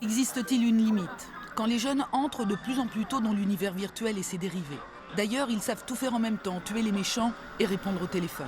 Existe-t-il une limite? Quand les jeunes entrent de plus en plus tôt dans l'univers virtuel et ses dérivés. D'ailleurs, ils savent tout faire en même temps, tuer les méchants et répondre au téléphone.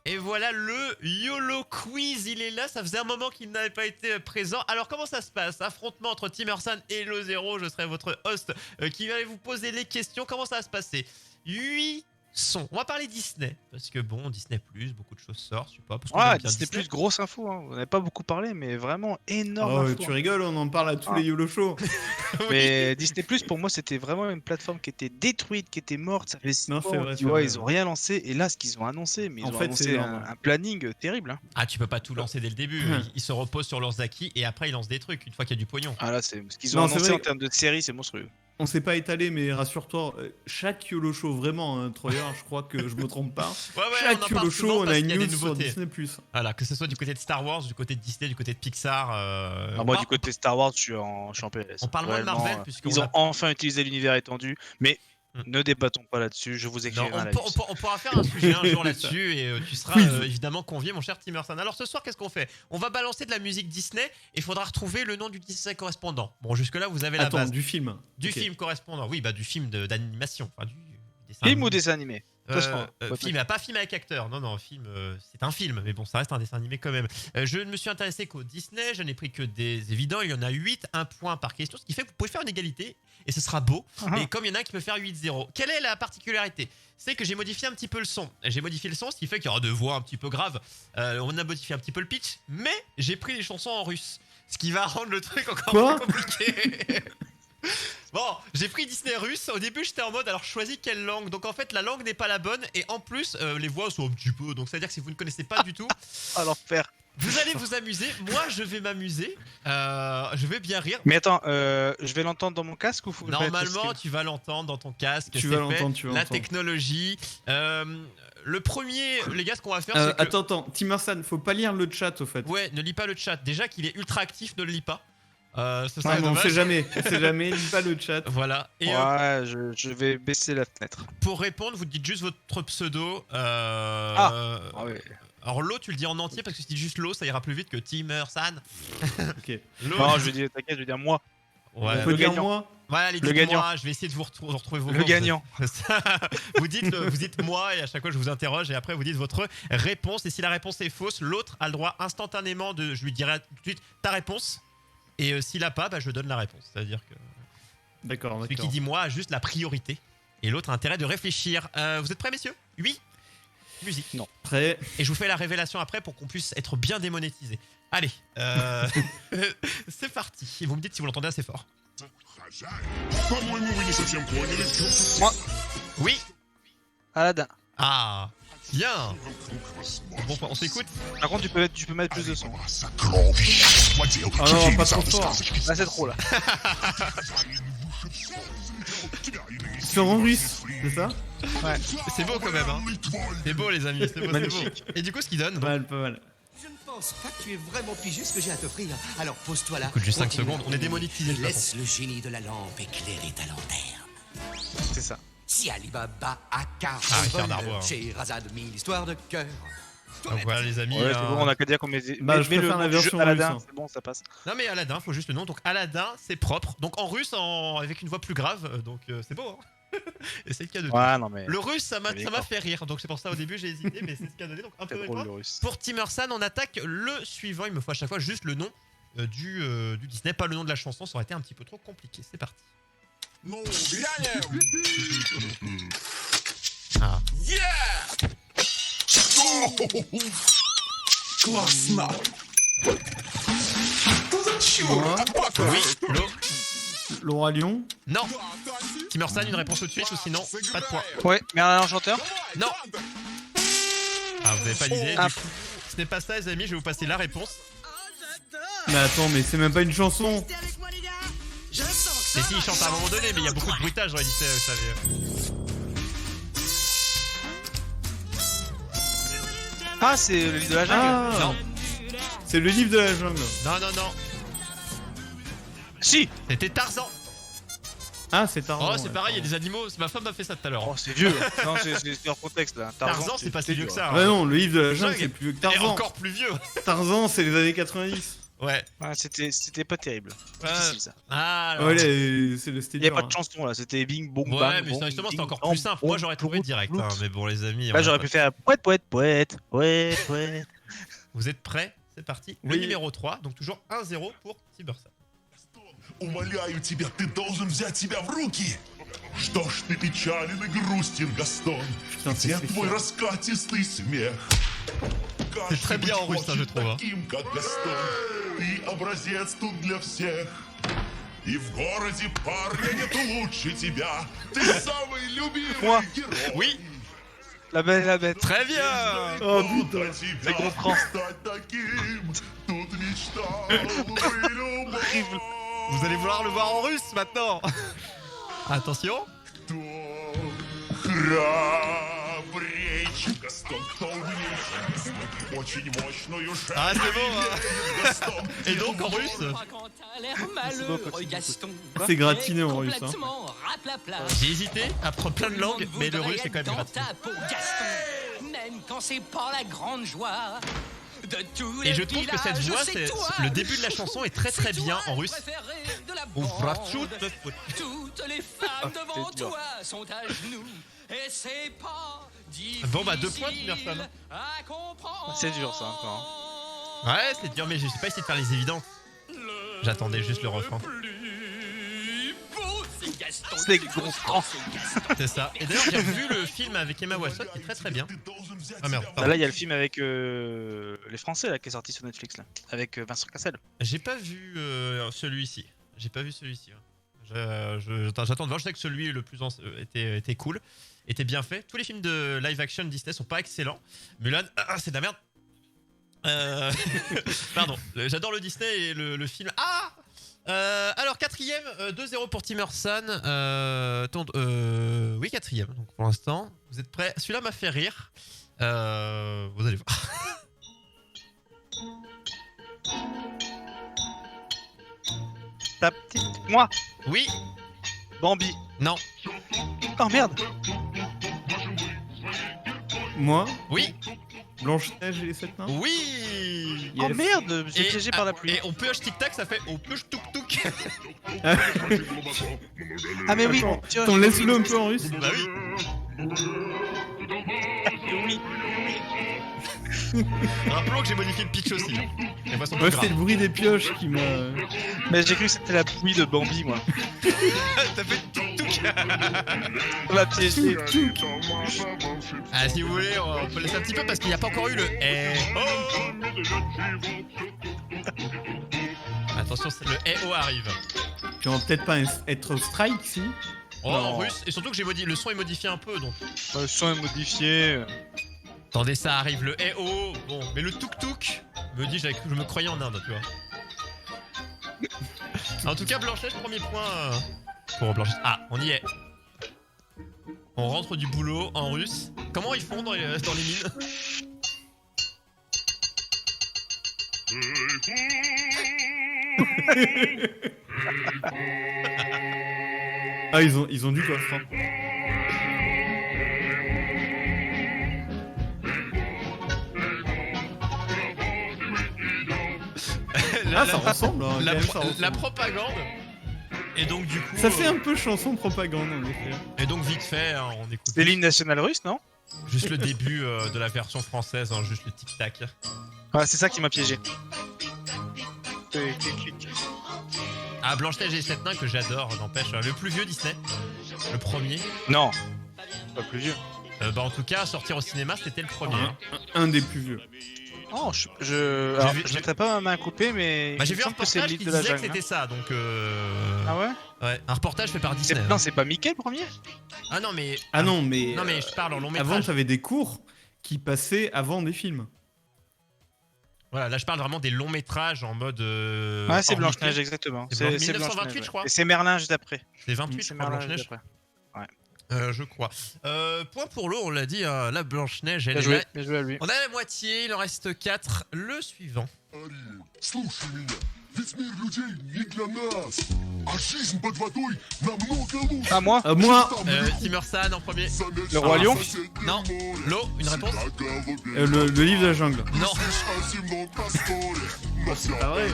Et voilà le YOLO Quiz, il est là, ça faisait un moment qu'il n'avait pas été présent. Alors comment ça se passe? Affrontement entre Timmersan et Hello Zero, je serai votre host qui va vous poser les questions. Comment ça va se passer? 8 sons. On va parler Disney, parce que bon, Disney+, beaucoup de choses sortent, je sais pas. Parce qu'on aime bien Disney+, grosse info, hein. On n'avait pas beaucoup parlé, mais vraiment énorme info. Tu rigoles, on en parle à tous les YOLO shows. Mais Disney+, pour moi, c'était vraiment une plateforme qui était détruite, qui était morte. Ça fait 6 Non, ans, c'est vrai, tu c'est vois, vrai. ils ont rien lancé. Et là, ce qu'ils ont annoncé, mais ils En ont fait, annoncé c'est énorme. un planning terrible. Hein. Ah, tu peux pas tout lancer dès le début, ils se reposent sur leurs acquis et après ils lancent des trucs une fois qu'il y a du pognon. Ah là, c'est ce qu'ils ont Non, c'est annoncé vrai. en termes de série, c'est monstrueux. On s'est pas étalé, mais rassure-toi, chaque YOLO show, vraiment, hein, Troyer, je crois que je me trompe pas. Ouais, on en Chaque parle YOLO souvent show, on parce a qu'il y une des news sur nouveautés. Disney+. Voilà, que ce soit du côté de Star Wars, du côté de Disney, du côté de Pixar. Moi, on du côté Star Wars, je suis en PLS. On parle moins de Vraiment, Marvel, puisqu'on ils a- ont enfin utilisé l'univers étendu, mais ne débattons pas là-dessus, je vous Non, écrirai un on pourra faire un sujet un jour là-dessus et tu seras Quiz. évidemment convié, mon cher Timmersan. Alors ce soir, qu'est-ce qu'on fait? On va balancer de la musique Disney et il faudra retrouver le nom du Disney correspondant. Bon, jusque-là, vous avez la Attends, base. du film. Du Ok. film correspondant, oui, bah du film d'animation. Enfin, du dessin Film animé. ou dessin animé? Film, pas film avec acteur. Non, film, c'est un film, mais bon, ça reste un dessin animé quand même. Je ne me suis intéressé qu'au Disney, je n'ai pris que des évidents. Il y en a 8, un point par question, ce qui fait que vous pouvez faire une égalité et ce sera beau. Et comme il y en a un qui peut faire 8-0, quelle est la particularité? C'est que j'ai modifié un petit peu le son. J'ai modifié le son, ce qui fait qu'il y aura deux voix un petit peu graves. On a modifié un petit peu le pitch, mais j'ai pris les chansons en russe, ce qui va rendre le truc encore Quoi plus compliqué. Bon, j'ai pris Disney russe. Au début, j'étais en mode alors je choisis quelle langue. Donc en fait, la langue n'est pas la bonne et en plus, les voix sont un petit peu. Donc c'est à dire que si vous ne connaissez pas du tout, À l'enfer. vous allez vous amuser. Moi, je vais m'amuser. Je vais bien rire. Mais attends, je vais l'entendre dans mon casque ou faut que je mette le Normalement, stream tu vas l'entendre dans ton casque. Tu c'est vas fait. l'entendre, tu vas La l'entendre. technologie. Le premier, les gars, ce qu'on va faire, c'est que... Attends, Timmersan, faut pas lire le chat au fait. Ouais, ne lis pas le chat. Déjà qu'il est ultra actif, ne le lis pas. Ce Ouais, serait mais on dommage. sait jamais, lis pas le chat. Voilà. Et Ouais, je vais baisser la fenêtre. pour répondre, vous dites juste votre pseudo. Ah ouais. Alors l'eau, tu le dis en entier parce que si tu dis juste l'eau, ça ira plus vite que Timmersan. Ok. L'eau. Non, je vais dire, t'inquiète, je vais dire moi. Ouais. On peut le dire gagnant. moi. Voilà, allez, Le dites-moi, gagnant. je vais essayer de vous retrouver vos Le voix. gagnant. vous dites moi et à chaque fois je vous interroge et après vous dites votre réponse et si la réponse est fausse, l'autre a le droit instantanément de, je lui dirai tout de suite ta réponse et s'il a pas, bah, je donne la réponse. C'est-à-dire que D'accord, celui qui d'accord. dit moi a juste la priorité et l'autre a intérêt de réfléchir. Vous êtes prêts messieurs? Oui. Musique. Non. Prêt. Et je vous fais la révélation après pour qu'on puisse être bien démonétisé. Allez, c'est parti. Et vous me dites si vous l'entendez assez fort. Moi. Oui. Aladdin. Ah, bien. Bon, on s'écoute. Par contre, tu peux mettre plus de son. Ah non, pas trop fort. Là, c'est trop là. C'est en russe, c'est ça? Ouais. C'est beau quand même, hein. C'est beau les amis, c'est beau, c'est beau. Magnifique. Et du coup, ce qu'il donne, Pas mal, pas mal. Je ne pense pas que tu aies vraiment pigé ce que j'ai à t'offrir. Alors pose-toi là. écoute juste 5 Continue. secondes, on est démonétisé de toute façon. Laisse le génie de la lampe éclairer ta lanterne. C'est ça. Si Alibaba a car Richard Darbois, hein. chez Razad mille histoires de cœur. Donc voilà les amis. Ouais, c'est bon, on a qu'à dire qu'on met, Bah, je met le préfère la nom du jeu version Aladdin, russe, hein. c'est bon, ça passe. Non mais Aladdin, faut juste le nom. Donc Aladdin, c'est propre. Donc en russe, avec une voix plus grave. Donc c'est beau, hein. Et c'est le cas de Ouais, non mais. Le russe, ça m'a D'accord. fait rire. Donc c'est pour ça au début j'ai hésité, mais c'est ce qu'il a donné. Donc un peu C'est de drôle points. le russe. Pour Timmersan, on attaque le suivant. Il me faut à chaque fois juste le nom du Disney, pas le nom de la chanson. Ça aurait été un petit peu trop compliqué. C'est parti. Ah. Moi, Oui, l'eau. le roi lion. Non. Timmersan, une réponse tout de suite ou sinon pas de point. Ouais, Merlin l'Enchanteur. Non. Ah, vous avez pas l'idée. Ah. Du coup, ce n'est pas ça, les amis. Je vais vous passer la réponse. Mais attends, mais c'est même pas une chanson. C'est si, il chante à un moment donné, mais il y a beaucoup de bruitage dans les Disney, vous savez. Ah, c'est le livre de la jungle. Ah Non. C'est le livre de la jungle. Non. Si. C'était Tarzan. Ah, c'est Tarzan. Oh, c'est pareil, il y a des animaux. Ma femme m'a fait ça tout à l'heure. Oh, c'est vieux. Non, c'est hors contexte là. Tarzan, c'est pas si vieux que ça. Ouais, hein. non, le livre de la jungle, Jungle c'est plus vieux que Et Tarzan. encore plus vieux. Tarzan, c'est les années 90. Ouais. Ouais, c'était pas terrible. Ouais. Difficile ça. Ah, alors. Ouais, c'est le Il style. y a pas de chanson là, c'était bing bong Ouais, bang. mais bong, justement, c'était bing, encore bang, plus simple. bong, Moi, j'aurais trouvé bong, direct. bong. hein, mais bon, les amis. Là, on a j'aurais pas- pu faire poète. Vous êtes prêts? C'est parti. Le Oui. numéro 3, donc toujours 1-0 pour Cybersun. Умоляю тебя, ты должен взять себя в руки. Что ж ты печален и грустен, Гастон? Putain, Где c'est твой sûr. раскатистый смех? C'est très bien en russe, hein, je trouve, hein. Таким, как Гастон. Ты образец тут для всех. И в городе парня нет лучше тебя. Ты самый любимый Moi. герой. Oui, La belle, la bête. très bien. Oh Для putain. тебя comprends. стать таким. Тут мечтал и любовь. Vous allez vouloir le voir en russe maintenant. Attention. Кто храбрее, чем Гастон? Кто умнее, чем Гастон? Очень мощную шею Ah, c'est bon, hein. имеет Гастон. Et donc en russe. Quand t'as l'air malheureux, Gaston. C'est gratiné en russe. Hein. Complètement raplapla. J'ai hésité à prendre plein de langues, mais le russe c'est quand même dans gratiné. ta peau, Gaston. Même quand c'est pas la grande joie. De tous les Et je trouve que cette villages, voix, c'est toi, le début de la chanson est très très c'est bien toi en le russe. préféré de la Ou bande. Vrachut. Toutes les femmes devant c'est dur. toi sont à genoux. Et c'est pas difficile Bon, bah, 2 points, Timerson. à comprendre. C'est dur ça encore. Ouais, c'est dur, mais j'ai pas essayé de faire les évidentes. J'attendais juste le refrain. Plus beau, c'est Gaston. C'est Le plus Gontran. beau, c'est Gaston. C'est ça. Et d'ailleurs, j'ai vu le film avec Emma Watson qui est très très bien. Ah merde, Bah, pardon. là, il y a le film avec les Français là qui est sorti sur Netflix là, avec Vincent Cassel. J'ai pas vu celui-ci. J'ai pas vu celui-ci. Ouais. J'attends de voir. Je sais que celui le plus était cool, était bien fait. Tous les films de live action Disney sont pas excellents. Mulan, c'est de la merde. Pardon. J'adore le Disney et le film. Ah. Alors quatrième, 2-0 pour Timerson. Oui, quatrième. Donc pour l'instant, vous êtes prêts? Celui-là m'a fait rire. Vous allez voir. Ta petite. Moi, Oui. Bambi. Non. Oh merde. Moi, Oui. Blanche-Neige et les 7 nains. Oui. Oh Yes. merde, j'ai piégé par la pluie. Et on peut tic tac, ça fait on peut tuk tuk. Ah mais oui, Attends, tu vois, Attends, laisse-le un peu en russe. Bah oui. oui. Rappelons que j'ai modifié le pitch aussi. Les voix sont plus Ouais, c'était graves. le bruit des pioches qui m'a. Mais j'ai cru que c'était la pluie de Bambi moi. T'as fait tuk tuk. On m'a piégé. Ah, si vous voulez, on peut laisser un petit peu parce qu'il n'y a pas encore eu le eh oh. Attention, le eh oh arrive. Tu vas peut-être pas être strike si. Oh, Non. en russe. Et surtout que le son est modifié un peu donc. Le son est modifié. Attendez, ça arrive, le eh oh. Bon, mais le tuk tuk me dit, je me croyais en Inde, tu vois. En tout cas, Blanchette, premier point pour Blanchette. Ah, on y est. On rentre du boulot en russe. Comment ils font dans les mines? Ah, ils ont du coffre. Hein. Ah, ça ressemble. Hein, La, quand même, ça la ressemble. propagande. Et donc du coup. Ça fait un peu chanson propagande en effet. Et donc vite fait, hein, on écoute C'est l'hymne national russe, non? juste le début de la version française, hein, juste le tic tac. Ouais, c'est ça qui m'a piégé. Ah, Blanche-Neige et les 7 nains que j'adore, n'empêche. Le plus vieux Disney, le premier. Non, pas plus vieux. Bah en tout cas, sortir au cinéma, c'était le premier. hein. Un des plus vieux. Oh, alors, vu- je mettrais pas ma main coupée, mais. Bah j'ai il vu me un semble que c'est le reportage qui livre de la disait que jungle. c'était ça, donc Ah ouais? ouais, un reportage fait par Disney. Non, hein. c'est pas Mickey le premier? Ah non mais Ah non, mais. non mais je parle en long Avant, métrage. t'avais des cours qui passaient avant des films. Voilà, là je parle vraiment des longs métrages en mode. Ouais, c'est hors Blanche-Neige, Mickey. exactement. C'est Blanche- C'est 1928, Blanche-Neige, je crois. ouais. Et c'est Merlin juste après. C'est 28, je C'est crois, Merlin Blanche-Neige. juste après. Je crois. Point pour l'eau, on l'a dit, hein, la Blanche-Neige, elle Bien est joué, là. bien joué à lui. On a la moitié, il en reste 4. Le suivant. Ариэль, слушай меня. Ведь мир людей не для нас. А жизнь под водой намного лучше. Ah, moi Moi, Timursan en premier. Le Roi Lion Non. L'eau, une réponse? le livre de la jungle. Non. Ah ouais.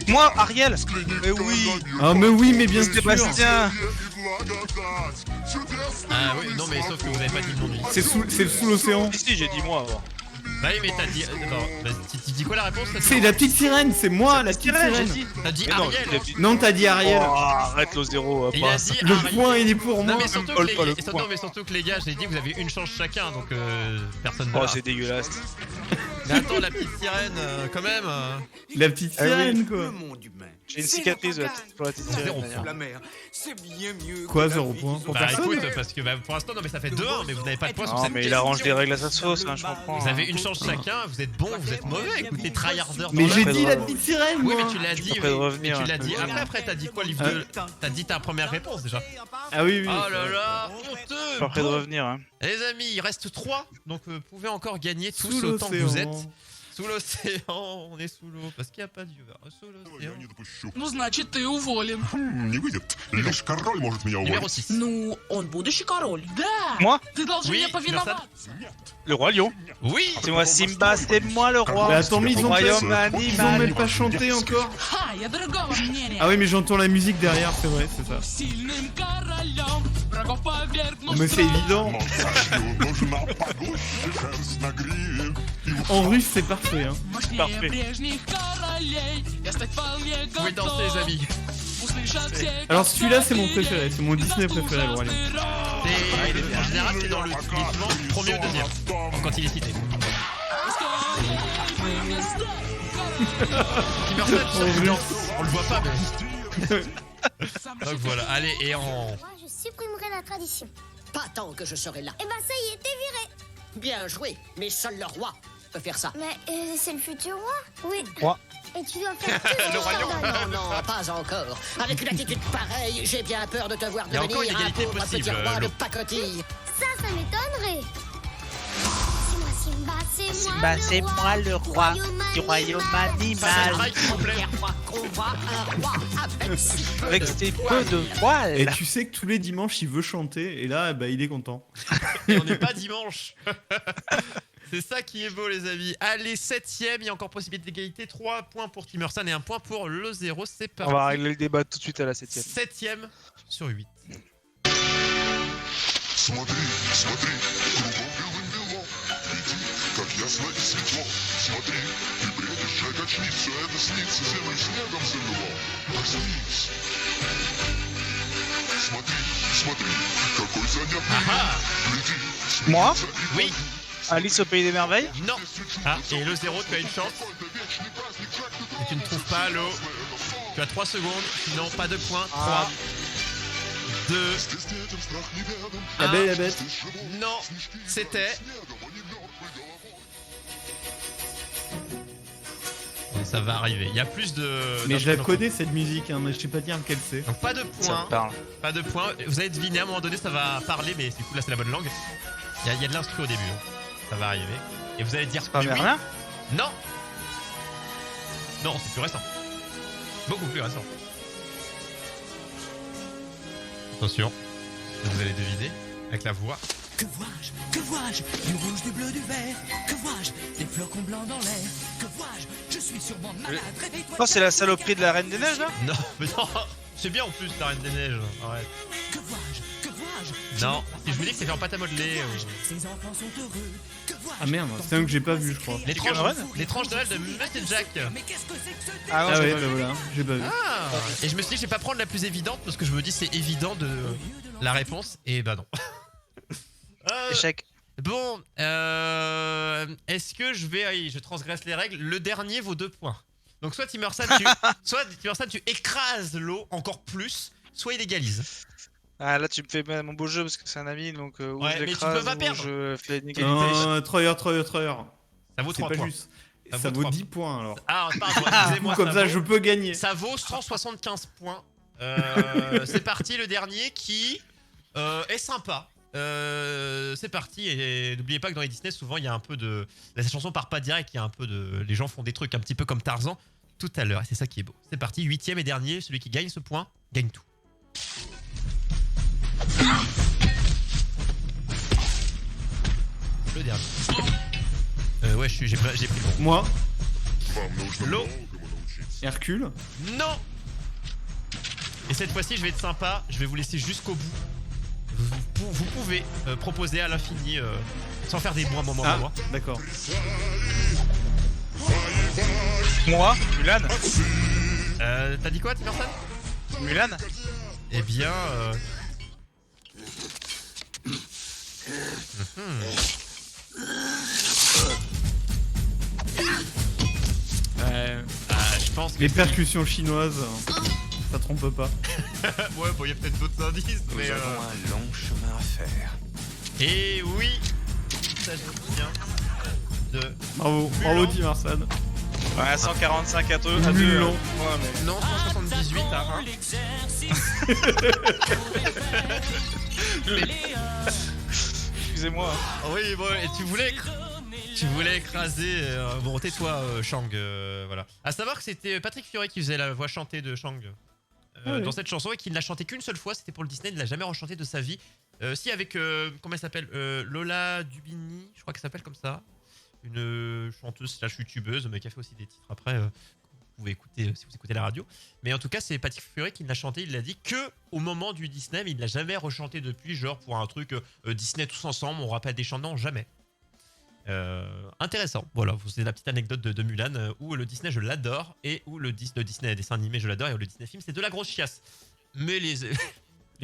Moi, Ariel Mais oui Ah mais oui, mais bien sûr. Sébastien Ah oui, non, mais sauf que vous avez pas dit le nom du livre. C'est sous l'océan. Si, j'ai dit moi avant. Bah oui, mais t'as dit. Attends, tu dis quoi la réponse? C'est la petite sirène, c'est moi la petite Sirène, j'ai sirène. dit. T'as dit Mais non, Ariel. j'ai dit- Non, t'as dit Ariel. Oh, arrête le zéro. Il a pas. dit Le Ariel. point il est pour moi. Non mais surtout Même que, pas le les... point. surtout que les gars, j'ai dit que vous avez une chance chacun, donc personne ne Oh, l'a. c'est dégueulasse. Mais attends, la petite sirène, quand même. La petite Ah oui. sirène quoi. monde humain. J'ai une cicatrice pour la petite sirène, Zéro d'ailleurs. point. La mer, c'est bien mieux. Quoi, que la 0 vie. point pour Bah personne? écoute, parce que bah, pour l'instant, non mais ça fait 2-1, mais vous n'avez pas de points sur Non, cette mais il question. arrange des règles à sa sauce, hein, je comprends. Vous avez une chance chacun, vous êtes bon, vous êtes mauvais, écoutez, tryharders. Mais dans j'ai la- dit la petite sirène Oui, moi. mais tu l'as dit, après de oui. revenir, Mais tu l'as hein. dit. Après, t'as dit quoi, livre 2? T'as dit ta première réponse déjà. Ah oui oui. Oh là là, honteux. Après de Bon. revenir, hein. Les amis, il reste 3, donc vous pouvez encore gagner tous Sous autant que vous êtes. l'océan. Sous l'océan, on est sous l'eau, parce qu'il n'y a pas d'yeux. Sous Я l'océan. не допущу. Ну, значит, ты уволен. Не выйдет. Лишь король может меня Numéro уволить. 6. Ну, он будущий король. Да. Moi Ты должен Oui, мне повиноваться. Le Roi Lion. Oui. C'est moi Simba, c'est moi le roi. Bah attends, mais ils ont Royaume ils ont animal. même pas chanté encore. Ха, я другого мнения. Ah oui mais j'entends la musique derrière, c'est vrai, c'est ça. Сильным королем врагов повергну. Mais c'est évident. Молчащую нужна погуще шерсть на гриве. И En russe c'est parfait hein. Мощнее Parfait. прежних королей. Я стать вполне Vous pouvez danser, les готов. amis. Услышать все, Alors как celui-là c'est mon звезды, préféré, c'est mon Disney préféré le Roi Lion. Et en général, c'est dans le souvent premier ou deuxième, quand il est cité. Timursan, il danse. On le voit pas, mais. Donc voilà, allez, et en. Moi, je supprimerai la tradition. Pas tant que je serai là. Eh ben, ça y est, t'es viré. Bien joué, mais seul le roi peut faire ça. Mais c'est le futur roi. Oui. Roi. Et tu dois faire tout ce Le que royaume. je t'ordonne. Non, non, pas encore. Avec une attitude pareille, j'ai bien peur de te voir Il y a encore devenir une un égalité pauvre possible, petit roi de Lo. pacotille. Ça m'étonnerait. C'est Simba, c'est moi le roi du royaume Ça, c'est animal. Drake, s'il vous plaît. Première fois qu'on voit un roi avec si peu Avec de ses poils. peu de Et poils. tu sais que tous les dimanches il veut chanter et là bah il est content. Et on n'est pas dimanche. C'est ça qui est beau, les amis. Allez, 7ème, il y a encore possibilité d'égalité. 3 points pour Timursan et 1 point pour le 0. C'est On va parti. régler le débat tout de suite à la 7ème. 7ème sur 8. смотри, смотри, кругом белым-бело. Гляди, как ясно и светло. Смотри, ты бредишь, шаг очни, все это снится, землю снегом замело. Проснись. Смотри, смотри, какой занятный мир. Гляди, Moi смеется и Oui. Alice au pays des merveilles. Non. Ah, et le 0, tu as une chance. Et tu ne trouves pas l'eau. Tu as 3 secondes. Sinon, pas de points. 3, 2, здесь детям страх неведом. La belle et la bête. non. C'était. Bon, ça va arriver. Il y a plus de. Mais je la d'instruments. connais cette musique hein, mais je sais pas dire lequelle c'est. Donc pas de Ça points. me parle. Pas de points. Vous allez deviner, à un moment donné, ça va parler, mais du coup, là, c'est la bonne langue. Il y a de l'instru au début. hein. Ça va arriver. Et vous allez dire Pas oui. Merlin. Non. Non, c'est plus récent. Beaucoup plus récent. Attention. Vous allez deviner avec la voix. Que vois-je? Que vois-je? Du rouge, du bleu, du vert. Que vois-je? Des flocons blancs dans l'air. Que vois-je? Je suis sûrement malade. Réveille-toi. Oh, c'est la saloperie de la Reine des Neiges là. Non, mais non. C'est bien en plus, la Reine des Neiges. Arrête. Que vois-je? Que vois-je? Non. Si je vous dis que c'est fait en pâte à modeler. Ces enfants sont heureux. Que vois-je? Ah merde, c'est un que j'ai pas vu je crois. Les tranches, Cameron les tranches de Noël de Monsieur Jack. Mais qu'est-ce que c'est que ce Ah non, Ah j'ai ouais pas bah vu. voilà, j'ai pas vu. Ah. Et je me suis dit que je vais pas prendre la plus évidente parce que je me dis c'est évident de la réponse et bah non. Échec. Bon, est-ce que je vais, allez, je transgresse les règles. Le dernier vaut 2 points. Donc soit Timursan tu écrases l'eau encore plus, soit il égalise. Ah là, tu me fais mon beau jeu parce que c'est un ami, donc ou Ouais, je mais tu l'écrase, peux pas ou perdre. je fais une égalité. Non, Troyer. Ça vaut C'est 3 pas points. juste. Ça Ça vaut vaut trois 10 points alors. Ah, pardon, excusez-moi. Comme ça je peux gagner. Ça vaut 175 points. C'est parti, le dernier qui est sympa. C'est parti et n'oubliez pas que dans les Disney souvent il y a un peu de la chanson part pas direct, il y a un peu de les gens font des trucs un petit peu comme Tarzan tout à l'heure et c'est ça qui est beau. C'est parti, 8ème et dernier, celui qui gagne ce point gagne tout. Le dernier. Ouais, j'ai pris le bon. Moi, Вам нужно Ло. многому научиться. Hercule. Non. Et cette fois-ci je vais être sympa, je vais vous laisser jusqu'au bout. Vous pouvez proposer à l'infini sans faire des bons moments. Ah, d'accord. Moi, Mulan. T'as dit quoi, Timerson? Mulan. Eh bien... je pense que... Les percussions chinoises, ça trompe pas. Ouais, bon, il y a peut-être d'autres indices, mais... un long chemin à faire. Et oui, ça je bien de... Bravo, Mulan. bravo Tim Arsan. Ouais, 145 à 2. Mulan. Ouais, mais... Non, 178 à 1. Excusez-moi. Oui, bon, et tu voulais écraser... bon, tais-toi, Shang, voilà. À savoir que c'était Patrick Fiori qui faisait la voix chantée de Shang dans cette chanson et qu'il ne l'a chantée qu'une seule fois, c'était pour le Disney, il ne l'a jamais rechanté de sa vie. Si, avec, comment elle s'appelle, Lola Dubini, je crois qu'elle s'appelle comme ça. Une chanteuse slash youtubeuse, mais qui a fait aussi des titres après, vous pouvez écouter si vous écoutez la radio. Mais en tout cas, c'est Patrick Fiori qui l'a chanté, il l'a dit que au moment du Disney, mais il ne l'a jamais rechanté depuis, genre pour un truc Disney tous ensemble, on rappelle des chants, non, jamais. Intéressant, voilà, c'est la petite anecdote de Mulan où le Disney je l'adore et où le Disney dessin animé je l'adore et où le Disney film c'est de la grosse chiasse. Mais les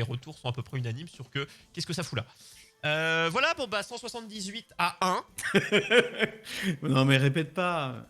retours sont à peu près unanimes sur que qu'est-ce que ça fout là. Voilà, bon bah 178 à 1. Non mais répète pas.